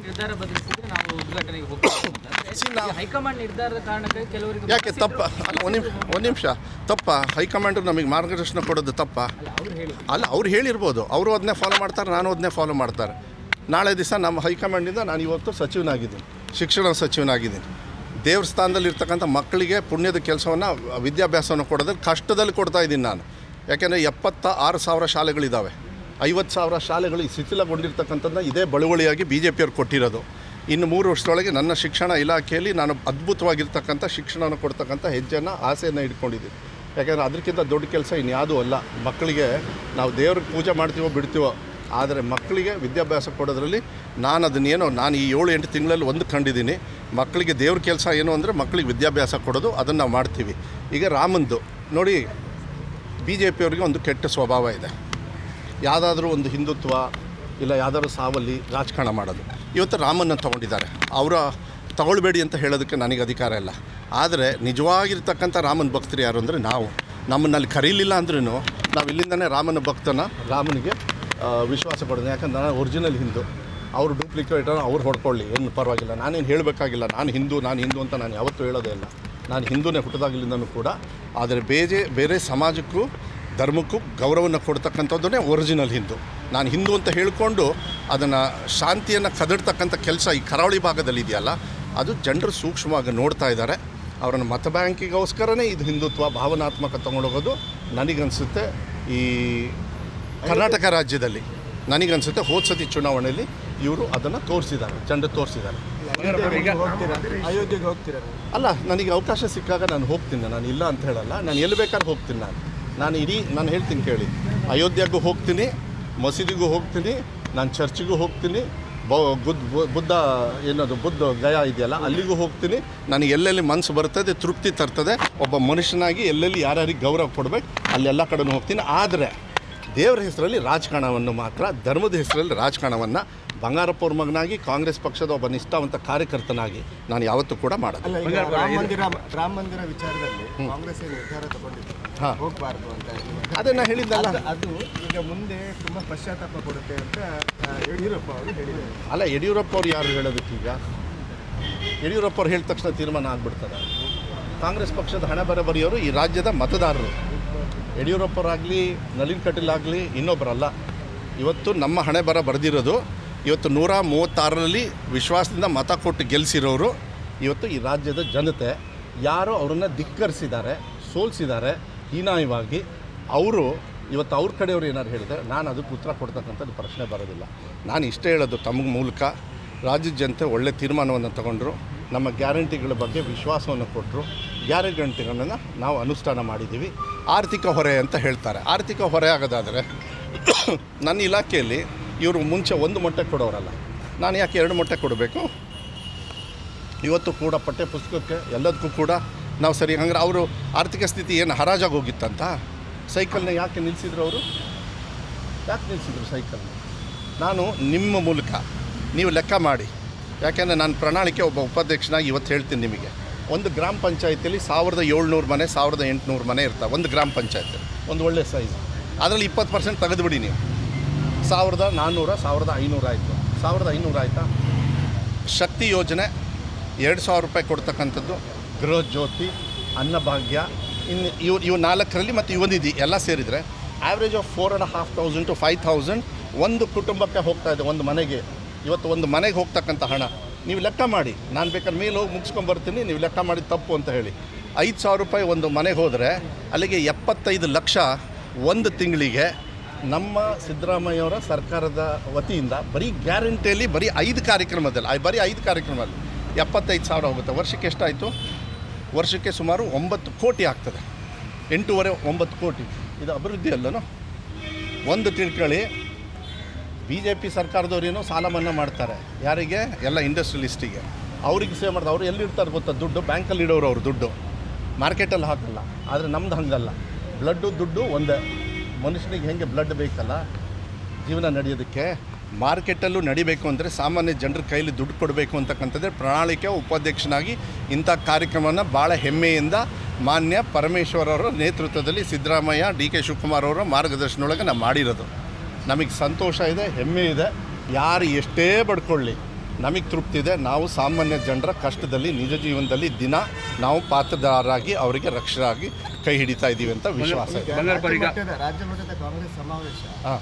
ನಿರ್ಧಾರ ಬದಲಿಸಿದ್ರೆ ನಾವು ಉದ್ಘಾಟನೆಗೆ ಹೋಗ್ತೀವಿ. ಹೈಕಮಾಂಡ್ ನಿರ್ಧಾರದ ಕಾರಣಕ್ಕೆ ಕೆಲವರಿಗೆ ಯಾಕೆ ತಪ್ಪ ಅಲ್ಲ, ಒಂದು ನಿಮಿಷ ತಪ್ಪ. ಹೈಕಮಾಂಡ್ ನಮಗೆ ಮಾರ್ಗದರ್ಶನ ಕೊಡೋದು ತಪ್ಪ ಅಲ್ಲ. ಅವ್ರು ಹೇಳಿರ್ಬೋದು, ಅವರು ಅದನ್ನೇ ಫಾಲೋ ಮಾಡ್ತಾರೆ, ನಾನು ಅದನ್ನೇ ಫಾಲೋ ಮಾಡ್ತಾರೆ. ನಾಳೆ ದಿವಸ ನಮ್ಮ ಹೈಕಮಾಂಡಿಂದ ನಾನು ಇವತ್ತು ಸಚಿವನಾಗಿದ್ದೀನಿ, ಶಿಕ್ಷಣ ಸಚಿವನಾಗಿದ್ದೀನಿ. ದೇವ್ರ ಸ್ಥಾನದಲ್ಲಿರ್ತಕ್ಕಂಥ ಮಕ್ಕಳಿಗೆ ಪುಣ್ಯದ ಕೆಲಸವನ್ನು, ವಿದ್ಯಾಭ್ಯಾಸವನ್ನು ಕೊಡೋದ್ರಲ್ಲಿ ಕಷ್ಟದಲ್ಲಿ ಕೊಡ್ತಾ ಇದ್ದೀನಿ ನಾನು. ಯಾಕೆಂದರೆ 76,000 ಶಾಲೆಗಳಿದ್ದಾವೆ. 50,000 ಶಾಲೆಗಳು ಶಿಥಿಲಗೊಂಡಿರ್ತಕ್ಕಂಥದ್ದನ್ನ ಇದೇ ಬಳುವಳಿಯಾಗಿ BJPಯವ್ರು ಕೊಟ್ಟಿರೋದು. ಇನ್ನು 3 ವರ್ಷದೊಳಗೆ ನನ್ನ ಶಿಕ್ಷಣ ಇಲಾಖೆಯಲ್ಲಿ ನಾನು ಅದ್ಭುತವಾಗಿರ್ತಕ್ಕಂಥ ಶಿಕ್ಷಣವನ್ನು ಕೊಡ್ತಕ್ಕಂಥ ಹೆಜ್ಜೆಯನ್ನು, ಆಸೆಯನ್ನು ಇಟ್ಕೊಂಡಿದ್ದೀನಿ. ಯಾಕೆಂದರೆ ಅದಕ್ಕಿಂತ ದೊಡ್ಡ ಕೆಲಸ ಇನ್ಯಾವುದೂ ಅಲ್ಲ. ಮಕ್ಕಳಿಗೆ ನಾವು ದೇವ್ರಿಗೆ ಪೂಜೆ ಮಾಡ್ತೀವೋ ಬಿಡ್ತೀವೋ, ಆದರೆ ಮಕ್ಕಳಿಗೆ ವಿದ್ಯಾಭ್ಯಾಸ ಕೊಡೋದ್ರಲ್ಲಿ ನಾನು ಈ 7-8 ತಿಂಗಳಲ್ಲಿ ಒಂದು ಕಂಡಿದ್ದೀನಿ. ಮಕ್ಕಳಿಗೆ ದೇವ್ರ ಕೆಲಸ ಏನು ಅಂದರೆ ಮಕ್ಕಳಿಗೆ ವಿದ್ಯಾಭ್ಯಾಸ ಕೊಡೋದು, ಅದನ್ನು ನಾವು ಮಾಡ್ತೀವಿ. ಈಗ ರಾಮಂದು ನೋಡಿ, BJPಯವ್ರಿಗೆ ಒಂದು ಕೆಟ್ಟ ಸ್ವಭಾವ ಇದೆ. ಯಾವುದಾದ್ರೂ ಒಂದು ಹಿಂದುತ್ವ ಇಲ್ಲ ಯಾವುದಾದ್ರೂ ಸಾವಲ್ಲಿ ರಾಜಕಾರಣ ಮಾಡೋದು. ಇವತ್ತು ರಾಮನ್ನು ತೊಗೊಂಡಿದ್ದಾರೆ, ಅವರ ತಗೊಳ್ಬೇಡಿ ಅಂತ ಹೇಳೋದಕ್ಕೆ ನನಗೆ ಅಧಿಕಾರ ಇಲ್ಲ. ಆದರೆ ನಿಜವಾಗಿರ್ತಕ್ಕಂಥ ರಾಮನ ಭಕ್ತರು ಯಾರು ಅಂದರೆ ನಾವು. ನಮ್ಮನ್ನಲ್ಲಿ ಕರೀಲಿಲ್ಲ ಅಂದ್ರೂ ನಾವು ಇಲ್ಲಿಂದನೇ ರಾಮನ ಭಕ್ತನ, ರಾಮನಿಗೆ ವಿಶ್ವಾಸ ಕೊಡೋದು. ಯಾಕಂದ್ರೆ ನಾನು ಒರಿಜಿನಲ್ ಹಿಂದೂ, ಅವರು ಡೂಪ್ಲಿಕೇಟನ್ನು ಅವ್ರು ಹೊಡ್ಕೊಳ್ಳಿ, ಏನು ಪರವಾಗಿಲ್ಲ. ನಾನೇನು ಹೇಳಬೇಕಾಗಿಲ್ಲ, ನಾನು ಹಿಂದೂ ಅಂತ ನಾನು ಯಾವತ್ತೂ ಹೇಳೋದೇ ಇಲ್ಲ. ನಾನು ಹಿಂದೂನೇ ಹುಟ್ಟಿದಾಗಲಿಂದನೂ ಕೂಡ. ಆದರೆ ಬೇರೆ ಸಮಾಜಕ್ಕೂ ಧರ್ಮಕ್ಕೂ ಗೌರವವನ್ನು ಕೊಡ್ತಕ್ಕಂಥದ್ದನ್ನೇ ಒರಿಜಿನಲ್ ಹಿಂದೂ. ನಾನು ಹಿಂದೂ ಅಂತ ಹೇಳಿಕೊಂಡು ಅದನ್ನು ಶಾಂತಿಯನ್ನು ಕದಡ್ತಕ್ಕಂಥ ಕೆಲಸ ಈ ಕರಾವಳಿ ಭಾಗದಲ್ಲಿ ಇದೆಯಲ್ಲ, ಅದು ಜನರು ಸೂಕ್ಷ್ಮವಾಗಿ ನೋಡ್ತಾ ಇದ್ದಾರೆ. ಅವರನ್ನು ಮತ ಬ್ಯಾಂಕಿಗೋಸ್ಕರನೇ ಇದು ಹಿಂದುತ್ವ ಭಾವನಾತ್ಮಕ ತೊಗೊಂಡೋಗೋದು ನನಗನ್ಸುತ್ತೆ. ಈ ಕರ್ನಾಟಕ ರಾಜ್ಯದಲ್ಲಿ ನನಗನ್ಸುತ್ತೆ ಹೋದ ಸತಿ ಚುನಾವಣೆಯಲ್ಲಿ ಇವರು ಅದನ್ನು ತೋರಿಸಿದ್ದಾರೆ, ಜನರು ತೋರಿಸಿದ್ದಾರೆ. ಅಯೋಧ್ಯೆಗೆ ಹೋಗ್ತೀರಾ? ಅಲ್ಲ, ನನಗೆ ಅವಕಾಶ ಸಿಕ್ಕಾಗ ನಾನು ಹೋಗ್ತೀನಿ, ನಾನು ಇಲ್ಲ ಅಂತ ಹೇಳಲ್ಲ. ನಾನು ಎಲ್ಲಿ ಬೇಕಾದ್ರೂ ಹೋಗ್ತೀನಿ. ನಾನು ಹೇಳ್ತೀನಿ ಕೇಳಿ, ಅಯೋಧ್ಯೆಗೂ ಹೋಗ್ತೀನಿ, ಮಸೀದಿಗೂ ಹೋಗ್ತೀನಿ, ನಾನು ಚರ್ಚಿಗೂ ಹೋಗ್ತೀನಿ, ಬುದ್ಧ ಗಯಾ ಇದೆಯಲ್ಲ ಅಲ್ಲಿಗೂ ಹೋಗ್ತೀನಿ. ನನಗೆ ಎಲ್ಲೆಲ್ಲಿ ಮನಸ್ಸು ಬರ್ತದೆ, ತೃಪ್ತಿ ತರ್ತದೆ, ಒಬ್ಬ ಮನುಷ್ಯನಾಗಿ ಎಲ್ಲೆಲ್ಲಿ ಯಾರ್ಯಾರಿಗೆ ಗೌರವ ಕೊಡಬೇಕು ಅಲ್ಲೆಲ್ಲ ಕಡೆನೂ ಹೋಗ್ತೀನಿ. ಆದರೆ ದೇವರ ಹೆಸರಲ್ಲಿ ರಾಜಕಾರಣವನ್ನು ಮಾತ್ರ, ಧರ್ಮದ ಹೆಸರಲ್ಲಿ ರಾಜಕಾರಣವನ್ನು ಬಂಗಾರಪ್ಪವ್ರ ಮಗನಾಗಿ, ಕಾಂಗ್ರೆಸ್ ಪಕ್ಷದ ಒಬ್ಬ ನಿಷ್ಠಾವಂತ ಕಾರ್ಯಕರ್ತನಾಗಿ ನಾನು ಯಾವತ್ತೂ ಕೂಡ ಮಾಡೋದು. ರಾಮ ಮಂದಿರ ವಿಚಾರದಲ್ಲಿ ಕಾಂಗ್ರೆಸ್ ನಿರ್ಧಾರ ತಗೊಂಡಿತ್ತು, ಹೋಗಬಾರ್ದು ಅಂತ. ಅದೇ ನಾನು ಹೇಳಿದ್ದಲ್ಲ, ಅದು ಈಗ ಮುಂದೆ ತುಂಬ ಪಶ್ಚಾತ್ತಾಪ ಕೊಡುತ್ತೆ ಅಂತ ಯಡಿಯೂರಪ್ಪ ಅವರು ಹೇಳಿದ್ದಾರೆ. ಅಲ್ಲ, ಯಡಿಯೂರಪ್ಪ ಅವ್ರು ಯಾರು ಹೇಳೋದಕ್ಕೀಗ? ಯಡಿಯೂರಪ್ಪ ಅವ್ರು ಹೇಳಿದ ತಕ್ಷಣ ತೀರ್ಮಾನ ಆಗ್ಬಿಡ್ತಾರೆ. ಕಾಂಗ್ರೆಸ್ ಪಕ್ಷದ ಹಣೆ ಬರಬರಿಯವರು ಈ ರಾಜ್ಯದ ಮತದಾರರು. ಯಡಿಯೂರಪ್ಪರಾಗಲಿ, ನಳಿನ್ ಕಟೀಲ್ ಆಗಲಿ ಇನ್ನೊಬ್ಬರಲ್ಲ. ಇವತ್ತು ನಮ್ಮ ಹಣೆ ಬರೆದಿರೋದು. ಇವತ್ತು 136ರಲ್ಲಿ ವಿಶ್ವಾಸದಿಂದ ಮತ ಕೊಟ್ಟು ಗೆಲ್ಲಿಸಿರೋರು ಇವತ್ತು ಈ ರಾಜ್ಯದ ಜನತೆ. ಯಾರೋ ಅವರನ್ನು ಧಿಕ್ಕರಿಸಿದ್ದಾರೆ, ಸೋಲಿಸಿದ್ದಾರೆ ಹೀನಾಯವಾಗಿ. ಅವರು ಇವತ್ತು ಅವ್ರ ಕಡೆಯವರು ಏನಾರು ಹೇಳಿದರೆ ನಾನು ಅದಕ್ಕೆ ಉತ್ತರ ಕೊಡ್ತಕ್ಕಂಥದ್ದು ಪ್ರಶ್ನೆ ಬರೋದಿಲ್ಲ. ನಾನು ಇಷ್ಟೇ ಹೇಳೋದು, ತಮ್ಮ ಮೂಲಕ ರಾಜ್ಯದ ಜನತೆ ಒಳ್ಳೆ ತೀರ್ಮಾನವನ್ನು ತಗೊಂಡ್ರು, ನಮ್ಮ ಗ್ಯಾರಂಟಿಗಳ ಬಗ್ಗೆ ವಿಶ್ವಾಸವನ್ನು ಕೊಟ್ಟರು. ಗ್ಯಾರಂಟಿಗಳನ್ನು ನಾವು ಅನುಷ್ಠಾನ ಮಾಡಿದ್ದೀವಿ. ಆರ್ಥಿಕ ಹೊರೆ ಅಂತ ಹೇಳ್ತಾರೆ. ಆರ್ಥಿಕ ಹೊರೆ ಆಗೋದಾದರೆ ನನ್ನ ಇಲಾಖೆಯಲ್ಲಿ ಇವರು ಮುಂಚೆ 1 ಮೊಟ್ಟೆ ಕೊಡೋರಲ್ಲ, ನಾನು ಯಾಕೆ 2 ಮೊಟ್ಟೆ ಕೊಡಬೇಕು? ಇವತ್ತು ಕೂಡ ಪಠ್ಯ ಪುಸ್ತಕಕ್ಕೆ ಎಲ್ಲದಕ್ಕೂ ಕೂಡ ನಾವು ಸರಿ. ಹಂಗಾರೆ ಅವರು ಆರ್ಥಿಕ ಸ್ಥಿತಿ ಏನು ಹರಾಜಾಗಿ ಹೋಗಿತ್ತಂತ ಸೈಕಲ್ನ ಯಾಕೆ ನಿಲ್ಲಿಸಿದ್ರು? ಅವರು ಯಾಕೆ ನಿಲ್ಲಿಸಿದ್ರು ಸೈಕಲ್ನ? ನಾನು ನಿಮ್ಮ ಮೂಲಕ ನೀವು ಲೆಕ್ಕ ಮಾಡಿ. ಯಾಕೆಂದರೆ ನಾನು ಪ್ರಣಾಳಿಕೆ ಒಬ್ಬ ಉಪಾಧ್ಯಕ್ಷನಾಗಿ ಇವತ್ತು ಹೇಳ್ತೀನಿ ನಿಮಗೆ. ಒಂದು ಗ್ರಾಮ ಪಂಚಾಯತಿಯಲ್ಲಿ 1700 ಮನೆ, 1800 ಮನೆ ಇರ್ತವೆ ಒಂದು ಗ್ರಾಮ ಪಂಚಾಯತಿಯಲ್ಲಿ. ಒಂದು ಒಳ್ಳೆಯ ಸೈಜ್. ಅದರಲ್ಲಿ 20% ತೆಗೆದುಬಿಡಿ ನೀವು. 1400, 1500 ಆಯಿತು. 1500 ಆಯಿತಾ? ಶಕ್ತಿ ಯೋಜನೆ 2000 ರೂಪಾಯಿ ಕೊಡ್ತಕ್ಕಂಥದ್ದು, ಗೃಹ ಜ್ಯೋತಿ, ಅನ್ನಭಾಗ್ಯ, ಇನ್ನು ಇವು 4ರಲ್ಲಿ ಮತ್ತು ಇವನಿಧಿ ಎಲ್ಲ ಸೇರಿದರೆ ಆ್ಯಾವ್ರೇಜ್ ಆಫ್ 4500 to 5000 ಒಂದು ಕುಟುಂಬಕ್ಕೆ ಹೋಗ್ತಾಯಿದೆ, ಒಂದು ಮನೆಗೆ. ಇವತ್ತು ಒಂದು ಮನೆಗೆ ಹೋಗ್ತಕ್ಕಂಥ ಹಣ ನೀವು ಲೆಕ್ಕ ಮಾಡಿ. ನಾನು ಬೇಕಾದ್ರೆ ಮೇಲೆ ಹೋಗಿ ಮುಗಿಸ್ಕೊಂಬರ್ತೀನಿ, ನೀವು ಲೆಕ್ಕ ಮಾಡಿ ತಪ್ಪು ಅಂತ ಹೇಳಿ. 5000 ರೂಪಾಯಿ ಒಂದು ಮನೆಗೆ ಹೋದರೆ ಅಲ್ಲಿಗೆ 75 ಲಕ್ಷ ಒಂದು ತಿಂಗಳಿಗೆ. ನಮ್ಮ ಸಿದ್ದರಾಮಯ್ಯವರ ಸರ್ಕಾರದ ವತಿಯಿಂದ ಬರೀ ಗ್ಯಾರಂಟಿಯಲ್ಲಿ ಬರೀ 5 ಕಾರ್ಯಕ್ರಮದಲ್ಲಿ 75,000 ಹೋಗುತ್ತೆ. ವರ್ಷಕ್ಕೆ ಎಷ್ಟಾಯಿತು? ವರ್ಷಕ್ಕೆ ಸುಮಾರು 9 ಕೋಟಿ ಆಗ್ತದೆ. 8.5-9 ಕೋಟಿ. ಇದು ಅಭಿವೃದ್ಧಿ ಅಲ್ಲನೋ? ಒಂದು ತಿಳ್ಕೊಳ್ಳಿ, BJP ಸರ್ಕಾರದವ್ರೇನೋ ಸಾಲ ಮನ್ನಾ ಮಾಡ್ತಾರೆ. ಯಾರಿಗೆ? ಎಲ್ಲ ಇಂಡಸ್ಟ್ರಿಯಲಿಸ್ಟಿಗೆ. ಅವ್ರಿಗೆ ಸೇವ್ ಮಾಡಿದೆ. ಅವರು ಎಲ್ಲಿರ್ತಾರೆ ಗೊತ್ತಾ? ದುಡ್ಡು ಬ್ಯಾಂಕಲ್ಲಿ ಇಡೋರು. ಅವರು ದುಡ್ಡು ಮಾರ್ಕೆಟಲ್ಲಿ ಹಾಕಲ್ಲ. ಆದರೆ ನಮ್ದು ಹಂಗಲ್ಲ. ದುಡ್ಡು ಒಂದೇ. ಮನುಷ್ಯನಿಗೆ ಹೆಂಗೆ ಬ್ಲಡ್ ಬೇಕಲ್ಲ ಜೀವನ ನಡೆಯೋದಕ್ಕೆ, ಮಾರ್ಕೆಟಲ್ಲೂ ನಡಿಬೇಕು ಅಂದರೆ ಸಾಮಾನ್ಯ ಜನರ ಕೈಲಿ ದುಡ್ಡು ಕೊಡಬೇಕು ಅಂತಕ್ಕಂಥದ್ದೇ ಪ್ರಣಾಳಿಕೆ. ಉಪಾಧ್ಯಕ್ಷನಾಗಿ ಇಂಥ ಕಾರ್ಯಕ್ರಮವನ್ನು ಭಾಳ ಹೆಮ್ಮೆಯಿಂದ ಮಾನ್ಯ ಪರಮೇಶ್ವರ್ ಅವರ ನೇತೃತ್ವದಲ್ಲಿ ಸಿದ್ದರಾಮಯ್ಯ, DK ಶಿವಕುಮಾರ್ ಅವರ ಮಾರ್ಗದರ್ಶನದೊಳಗೆ ನಾವು ಮಾಡಿರೋದು. ನಮಗೆ ಸಂತೋಷ ಇದೆ, ಹೆಮ್ಮೆ ಇದೆ. ಯಾರು ಎಷ್ಟೇ ಬಡ್ಕೊಳ್ಳಿ, ನಮಗೆ ತೃಪ್ತಿ ಇದೆ. ನಾವು ಸಾಮಾನ್ಯ ಜನರ ಕಷ್ಟದಲ್ಲಿ ನಿಜ ಜೀವನದಲ್ಲಿ ದಿನ ನಾವು ಪಾತ್ರದಾರರಾಗಿ ಅವರಿಗೆ ರಕ್ಷರಾಗಿ ಕೈ ಹಿಡಿತಾ ಇದ್ದೀವಿ ಅಂತ ವಿಶ್ವಾಸ ಇದೆ. ರಾಜ್ಯ ಮಟ್ಟದ ಕಾಂಗ್ರೆಸ್ ಸಮಾವೇಶ ಹಾಂ